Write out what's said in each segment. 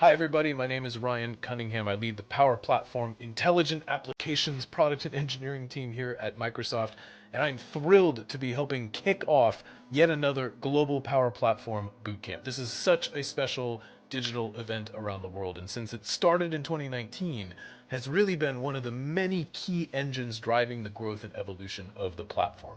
Hi everybody, my name is Ryan Cunningham. I lead the Power Platform Intelligent Applications Product and Engineering team here at Microsoft, and I'm thrilled to be helping kick off yet another Global Power Platform Bootcamp. This is such a special digital event around the world, and since it started in 2019, has really been one of the many key engines driving the growth and evolution of the platform.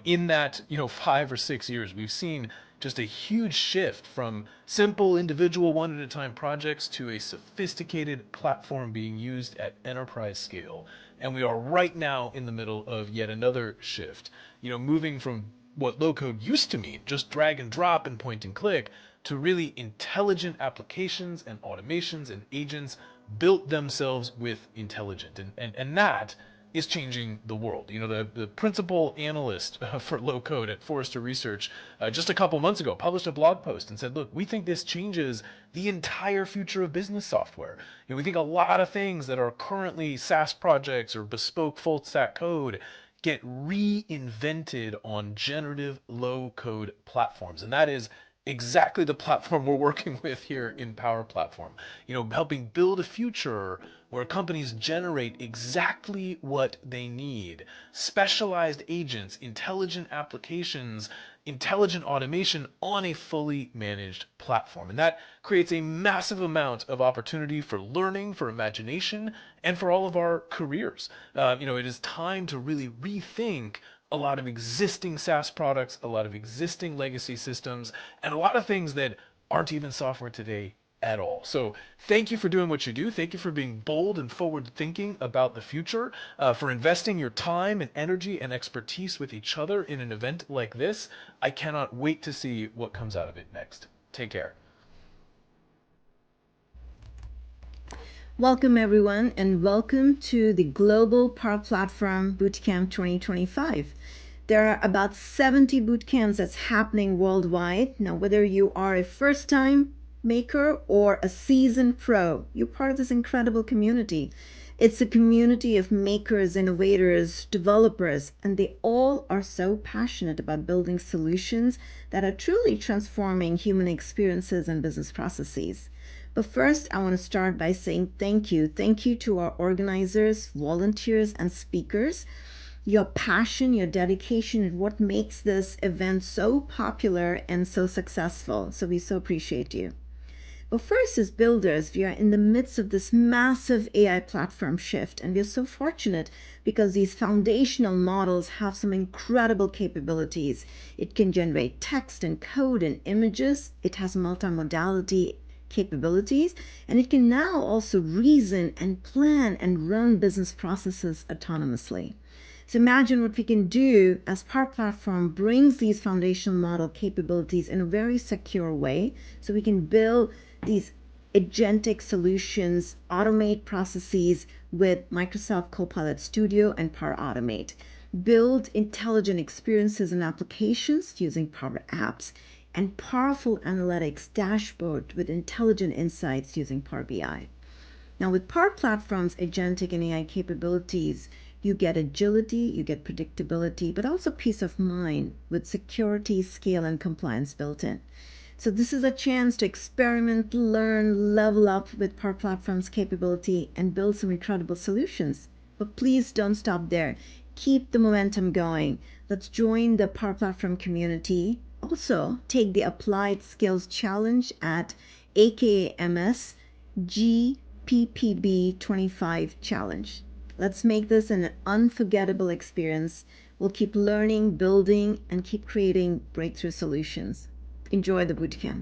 In that, 5 or 6 years, we've seen just a huge shift from simple individual one at a time projects to a sophisticated platform being used at enterprise scale. And we are right now in the middle of yet another shift, moving from what low code used to mean, just drag and drop and point and click, to really intelligent applications and automations and agents built themselves with intelligent. And that is changing the world. The principal analyst for low code at Forrester Research just a couple months ago published a blog post and said, look, we think this changes the entire future of business software. We think a lot of things that are currently SaaS projects or bespoke full stack code get reinvented on generative low code platforms. And that is exactly the platform we're working with here in Power Platform. Helping build a future where companies generate exactly what they need. Specialized agents, intelligent applications, intelligent automation on a fully managed platform. And that creates a massive amount of opportunity for learning, for imagination, and for all of our careers. It is time to really rethink a lot of existing SaaS products, a lot of existing legacy systems, and a lot of things that aren't even software today at all. So thank you for doing what you do. Thank you for being bold and forward thinking about the future, for investing your time and energy and expertise with each other in an event like this. I cannot wait to see what comes out of it next. Take care. Welcome everyone, and welcome to the Global Power Platform Bootcamp 2025. There are about 70 bootcamps that's happening worldwide. Now, whether you are a first-time maker or a seasoned pro, you're part of this incredible community. It's a community of makers, innovators, developers, and they all are so passionate about building solutions that are truly transforming human experiences and business processes. But first, I want to start by saying thank you. Thank you to our organizers, volunteers, and speakers. Your passion, your dedication is what makes this event so popular and so successful. So we so appreciate you. But first, as builders, we are in the midst of this massive AI platform shift, and we are so fortunate because these foundational models have some incredible capabilities. It can generate text and code and images. It has multimodality capabilities, and it can now also reason and plan and run business processes autonomously. So imagine what we can do as Power Platform brings these foundational model capabilities in a very secure way, so we can build these agentic solutions, automate processes with Microsoft Copilot Studio and Power Automate, build intelligent experiences and applications using Power Apps, and powerful analytics dashboard with intelligent insights using Power BI. Now, with Power Platform's agentic and AI capabilities, you get agility, you get predictability, but also peace of mind with security, scale, and compliance built in. So this is a chance to experiment, learn, level up with Power Platform's capability, and build some incredible solutions. But please don't stop there. Keep the momentum going. Let's join the Power Platform community. Also, take the Applied Skills Challenge at AKAMS GPPB 25 Challenge. Let's make this an unforgettable experience. We'll keep learning, building, and keep creating breakthrough solutions. Enjoy the bootcamp.